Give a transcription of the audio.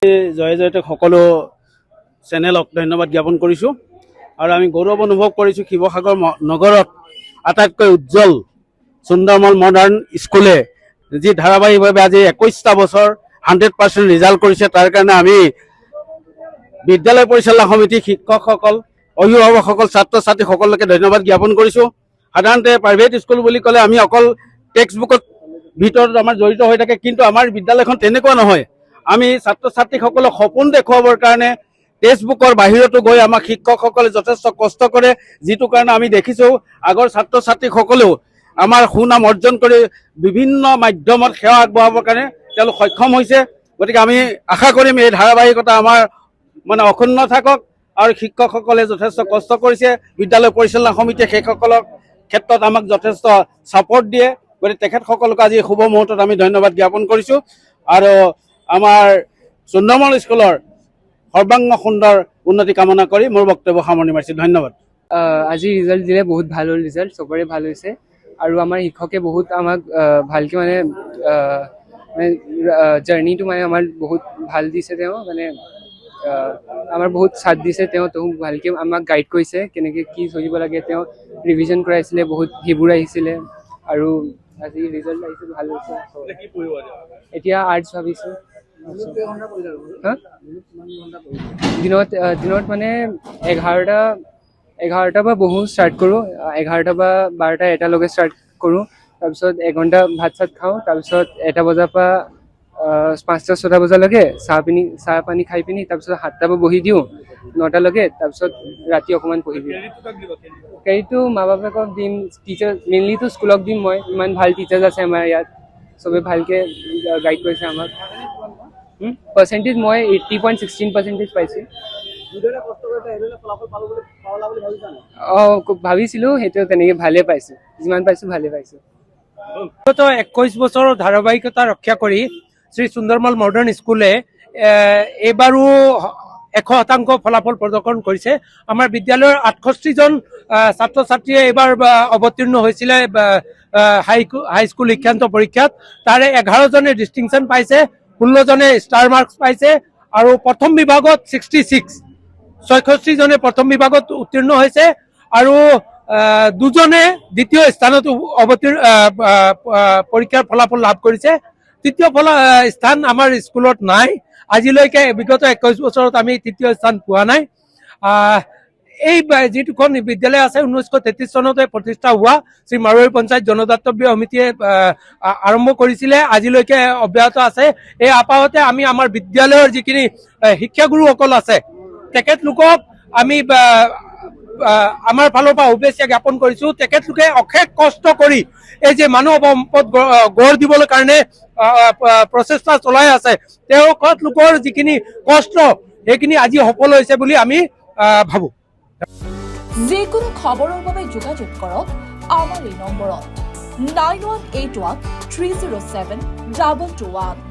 জয় জয়তে সকলো চেনেলক ধন্যবাদ জ্ঞাপন কৰিছোঁ আৰু আমি গৌৰৱ অনুভৱ কৰিছোঁ শিৱসাগৰ নগৰত আটাইতকৈ উজ্জ্বল সুন্দৰমল মডাৰ্ণ স্কুলে যি ধাৰাবাহিকভাৱে আজি 21টা বছৰ 100% ৰিজাল্ট কৰিছে। তাৰ কাৰণে আমি বিদ্যালয় পৰিচালনা সমিতি, শিক্ষকসকল, অভিভাৱকসকল, ছাত্ৰ ছাত্ৰী সকলোকে ধন্যবাদ জ্ঞাপন কৰিছোঁ। সাধাৰণতে প্ৰাইভেট স্কুল বুলি ক'লে আমি অকল টেক্সট বুকত ভিতৰত আমাৰ জড়িত হৈ থাকে, কিন্তু আমাৰ বিদ্যালয়খন তেনেকুৱা নহয়। আমি ছাত্ৰ ছাত্ৰীসকলক সপোন দেখুৱাবৰ কাৰণে টেক্সট বুকৰ বাহিৰতো গৈ আমাক শিক্ষকসকলে যথেষ্ট কষ্ট কৰে, যিটো কাৰণে আমি দেখিছোঁ আগৰ ছাত্ৰ ছাত্ৰীসকলেও আমাৰ সুনাম অৰ্জন কৰি বিভিন্ন মাধ্যমত সেৱা আগবঢ়াবৰ কাৰণে তেওঁলোক সক্ষম হৈছে। গতিকে আমি আশা কৰিম এই ধাৰাবাহিকতা আমাৰ অক্ষুণ্ণ থাকক আৰু শিক্ষকসকলে যথেষ্ট কষ্ট কৰিছে। বিদ্যালয় পৰিচালনা সমিতিয়ে সেইসকলৰ ক্ষেত্ৰত আমাক যথেষ্ট ছাপৰ্ট দিয়ে। গতিকে তেখেতসকলক আজি শুভ মুহূৰ্তত আমি ধন্যবাদ জ্ঞাপন কৰিছোঁ আৰু আমাৰ সুন্দৰমল স্কুলৰ সৰ্বাংগ সুন্দৰ উন্নতি কামনা কৰি মোৰ বক্তব্য সামৰণি মাৰিছোঁ। ধন্যবাদ। আজি ৰিজাল্ট দিলে বহুত ভাল হ'ল, ৰিজাল্ট চবৰে ভাল হৈছে আৰু আমাৰ শিক্ষকে বহুত আমাক ভালকৈ জাৰ্ণিটো আমাৰ বহুত ভাল দিছে। তেওঁ আমাৰ বহুত ছাথ দিছে। তেওঁ ভালকৈ আমাক গাইড কৰিছে কেনেকৈ কি চলিব লাগে। তেওঁ ৰিভিজন কৰাইছিলে, বহুত সেইবোৰ আহিছিলে আৰু আজি ৰিজাল্ট আহিছে, ভাল হৈছে। এতিয়া আৰ্টছ ভাবিছোঁ। দিনত 11টা পৰা বহোঁ, ষ্টাৰ্ট কৰোঁ। 11টা বা 12টা 1টালৈকে ষ্টাৰ্ট কৰোঁ। তাৰপিছত এঘণ্টা ভাত চাত খাওঁ। তাৰপিছত 1টা বজাৰ পৰা 5টা 6টা বজালৈকে চাহ পানী খাই পিনি তাৰপিছত 7টা পৰা বহি দিওঁ 9টালৈকে। তাৰপিছত ৰাতি অকণমান পঢ়ি দিওঁ। ক্ৰেডিটটো মা বাপেকক দিম, টিচাৰ মেইনলিটো স্কুলক দিম। মই ইমান ভাল টিচাৰ্ছ আছে আমাৰ ইয়াত, চবে ভালকৈ গাইড কৰিছে আমাক। পাৰ্চেণ্টেজ মই 80.16% পাইছোঁ। ভাবিছিলোঁ সেইটো তেনেকৈ ভালেই পাইছোঁ, যিমান পাইছোঁ ভালে পাইছোঁ। 21 বছৰৰ ধাৰাবাহিকতা ৰক্ষা কৰি শ্ৰী সুন্দৰমল মডাৰ্ণ স্কুলে এইবাৰো 100% ফলাফল প্ৰদৰ্শন কৰিছে। আমাৰ বিদ্যালয়ৰ 68জন ছাত্ৰ ছাত্ৰীয়ে এইবাৰ অৱতীৰ্ণ হৈছিলে হাইস্কুল শিক্ষান্ত পৰীক্ষাত। তাৰে 11জনে ডিষ্টিংশ্যন পাইছে, 16জনে ষ্টাৰ মাৰ্কছ পাইছে আৰু প্ৰথম বিভাগত 66জনে প্ৰথম বিভাগত উত্তীৰ্ণ হৈছে আৰু 2জনে দ্বিতীয় স্থানত পৰীক্ষাৰ ফলাফল লাভ কৰিছে। তৃতীয় স্থান আমাৰ স্কুলত নাই আজিলৈকে। বিগত 21 বছৰত আমি তৃতীয় স্থান পোৱা নাই। এই যিটোখন বিদ্যালয় আছে 1933 চনতে প্ৰতিষ্ঠা হোৱা শ্ৰী মাৰোৱাৰী পঞ্চায়ত জনদাতব্য সমিতিয়ে আৰম্ভ কৰিছিলে, আজিলৈকে অব্যাহত আছে। এই আপাহতে আমি আমাৰ বিদ্যালয়ৰ যিখিনি শিক্ষাগুৰুসকল আছে তেখেতলোকক আমি আমাৰ ফালৰ পৰা শুভেচ্ছা জ্ঞাপন কৰিছোঁ। তেখেতলোকে অশেষ কষ্ট কৰি এই যে মানৱ সম্পদ গঢ় দিবলৈ কাৰণে প্ৰচেষ্টা চলাই আছে, তেখেতলোকৰ যিখিনি কষ্ট সেইখিনি আজি সফল হৈছে বুলি আমি ভাবোঁ। যিকোনো খবৰৰ বাবে যোগাযোগ কৰক আমাৰ এই নম্বৰত 9181 307 221।